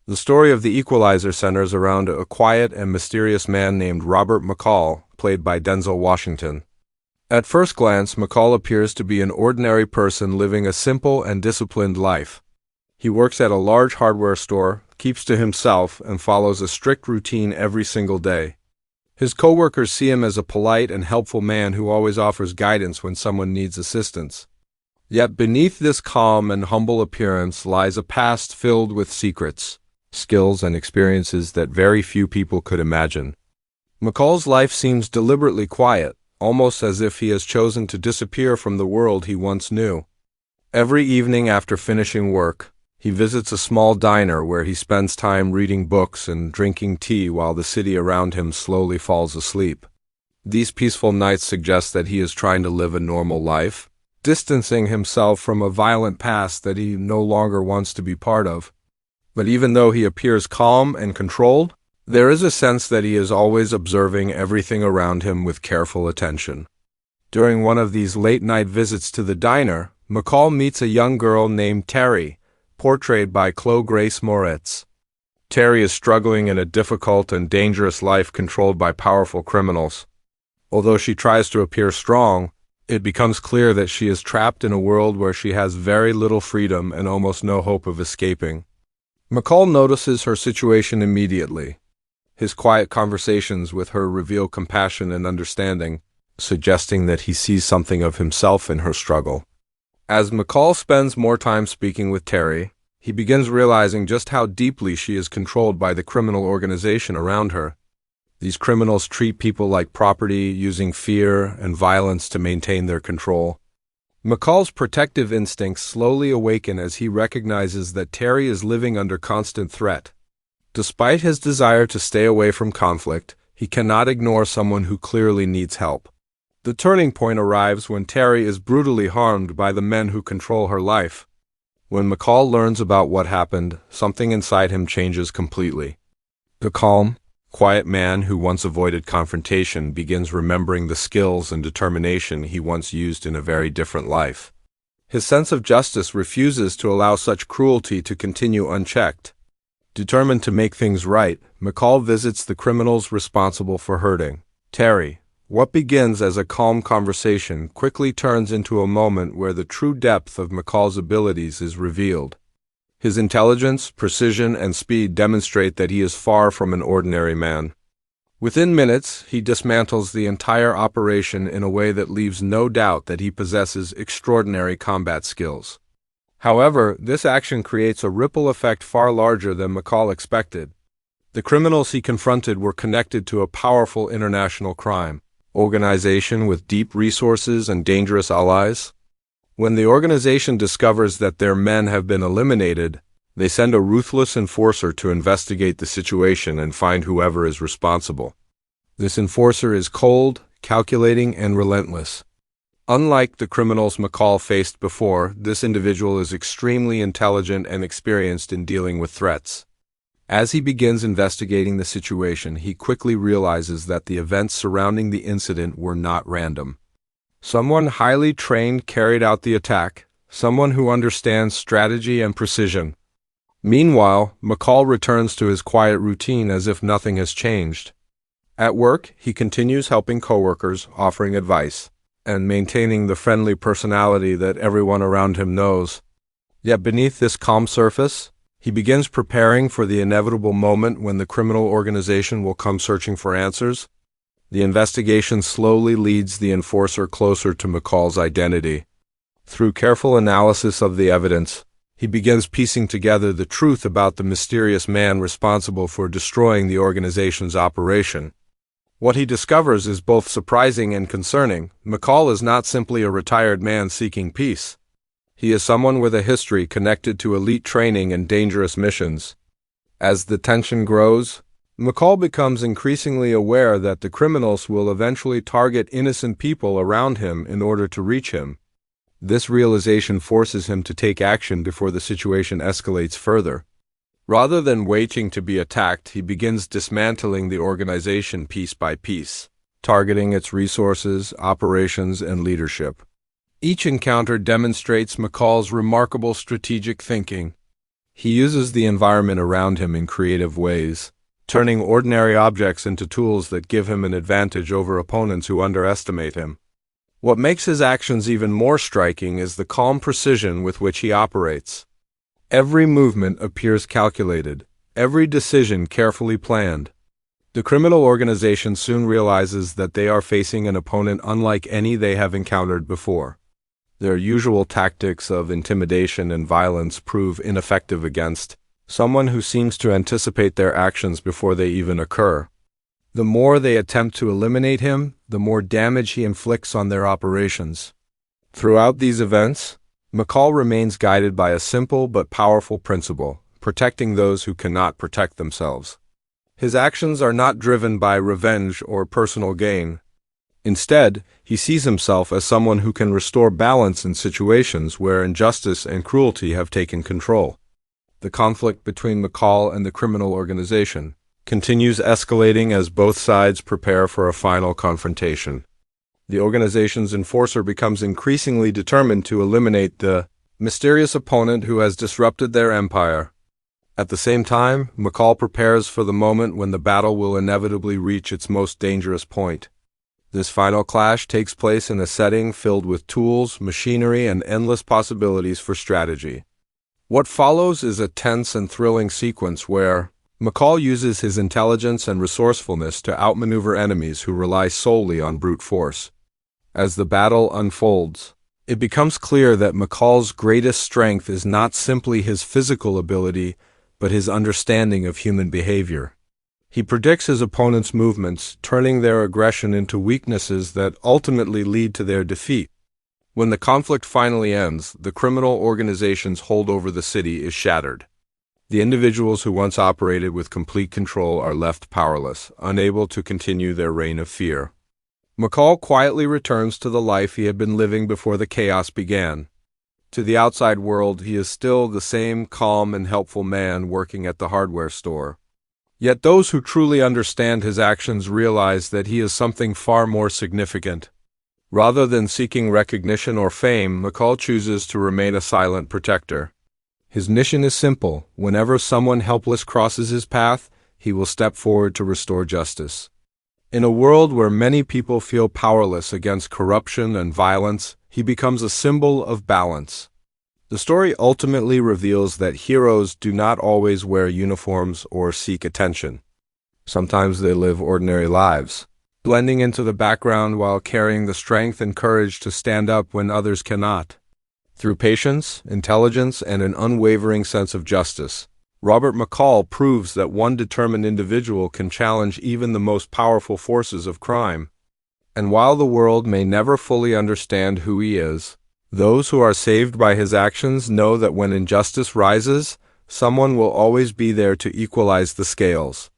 The story of the Equalizer centers around a quiet and mysterious man named Robert McCall, played by Denzel Washington. At first glance, McCall appears to be an ordinary person living a simple and disciplined life. He works at a large hardware store, keeps to himself, and follows a strict routine every single day. His coworkers see him as a polite and helpful man who always offers guidance when someone needs assistance. Yet beneath this calm and humble appearance lies a past filled with secrets, skills, and experiences that very few people could imagine. McCall's life seems deliberately quiet, almost as if he has chosen to disappear from the world he once knew. Every evening after finishing work, he visits a small diner where he spends time reading books and drinking tea while the city around him slowly falls asleep. These peaceful nights suggest that he is trying to live a normal life, distancing himself from a violent past that he no longer wants to be part of. But even though he appears calm and controlled, there is a sense that he is always observing everything around him with careful attention. During one of these late-night visits to the diner, McCall meets a young girl named Terry, portrayed by Chloe Grace Moretz. Terry is struggling in a difficult and dangerous life controlled by powerful criminals. Although she tries to appear strong, it becomes clear that she is trapped in a world where she has very little freedom and almost no hope of escaping. McCall notices her situation immediately. His quiet conversations with her reveal compassion and understanding, suggesting that he sees something of himself in her struggle. As McCall spends more time speaking with Terry, he begins realizing just how deeply she is controlled by the criminal organization around her. These criminals treat people like property, using fear and violence to maintain their control. McCall's protective instincts slowly awaken as he recognizes that Terry is living under constant threat. Despite his desire to stay away from conflict, he cannot ignore someone who clearly needs help. The turning point arrives when Terry is brutally harmed by the men who control her life. When McCall learns about what happened, something inside him changes completely. The calm, quiet man who once avoided confrontation begins remembering the skills and determination he once used in a very different life. His sense of justice refuses to allow such cruelty to continue unchecked. Determined to make things right, McCall visits the criminals responsible for hurting Terry. What begins as a calm conversation quickly turns into a moment where the true depth of McCall's abilities is revealed. His intelligence, precision, and speed demonstrate that he is far from an ordinary man. Within minutes, he dismantles the entire operation in a way that leaves no doubt that he possesses extraordinary combat skills. However, this action creates a ripple effect far larger than McCall expected. The criminals he confronted were connected to a powerful international crime organization with deep resources and dangerous allies. When the organization discovers that their men have been eliminated, they send a ruthless enforcer to investigate the situation and find whoever is responsible. This enforcer is cold, calculating, and relentless. Unlike the criminals McCall faced before, this individual is extremely intelligent and experienced in dealing with threats. As he begins investigating the situation, he quickly realizes that the events surrounding the incident were not random. Someone highly trained carried out the attack, someone who understands strategy and precision. Meanwhile, McCall returns to his quiet routine as if nothing has changed. At work, he continues helping coworkers, offering advice, and maintaining the friendly personality that everyone around him knows. Yet beneath this calm surface, he begins preparing for the inevitable moment when the criminal organization will come searching for answers. The investigation slowly leads the enforcer closer to McCall's identity. Through careful analysis of the evidence, he begins piecing together the truth about the mysterious man responsible for destroying the organization's operation. What he discovers is both surprising and concerning. McCall is not simply a retired man seeking peace. He is someone with a history connected to elite training and dangerous missions. As the tension grows, McCall becomes increasingly aware that the criminals will eventually target innocent people around him in order to reach him. This realization forces him to take action before the situation escalates further. Rather than waiting to be attacked, he begins dismantling the organization piece by piece, targeting its resources, operations, and leadership. Each encounter demonstrates McCall's remarkable strategic thinking. He uses the environment around him in creative ways, turning ordinary objects into tools that give him an advantage over opponents who underestimate him. What makes his actions even more striking is the calm precision with which he operates. Every movement appears calculated, every decision carefully planned. The criminal organization soon realizes that they are facing an opponent unlike any they have encountered before. Their usual tactics of intimidation and violence prove ineffective against someone who seems to anticipate their actions before they even occur. The more they attempt to eliminate him, the more damage he inflicts on their operations. Throughout these events, McCall remains guided by a simple but powerful principle: protecting those who cannot protect themselves. His actions are not driven by revenge or personal gain. Instead, he sees himself as someone who can restore balance in situations where injustice and cruelty have taken control. The conflict between McCall and the criminal organization continues escalating as both sides prepare for a final confrontation. The organization's enforcer becomes increasingly determined to eliminate the mysterious opponent who has disrupted their empire. At the same time, McCall prepares for the moment when the battle will inevitably reach its most dangerous point. This final clash takes place in a setting filled with tools, machinery, and endless possibilities for strategy. What follows is a tense and thrilling sequence where McCall uses his intelligence and resourcefulness to outmaneuver enemies who rely solely on brute force. As the battle unfolds, it becomes clear that McCall's greatest strength is not simply his physical ability, but his understanding of human behavior. He predicts his opponent's movements, turning their aggression into weaknesses that ultimately lead to their defeat. When the conflict finally ends, the criminal organization's hold over the city is shattered. The individuals who once operated with complete control are left powerless, unable to continue their reign of fear. McCall quietly returns to the life he had been living before the chaos began. To the outside world, he is still the same calm and helpful man working at the hardware store. Yet those who truly understand his actions realize that he is something far more significant. Rather than seeking recognition or fame, McCall chooses to remain a silent protector. His mission is simple: whenever someone helpless crosses his path, he will step forward to restore justice. In a world where many people feel powerless against corruption and violence, he becomes a symbol of balance. The story ultimately reveals that heroes do not always wear uniforms or seek attention. Sometimes they live ordinary lives, blending into the background while carrying the strength and courage to stand up when others cannot. Through patience, intelligence, and an unwavering sense of justice, Robert McCall proves that one determined individual can challenge even the most powerful forces of crime. And while the world may never fully understand who he is, those who are saved by his actions know that when injustice rises, someone will always be there to equalize the scales.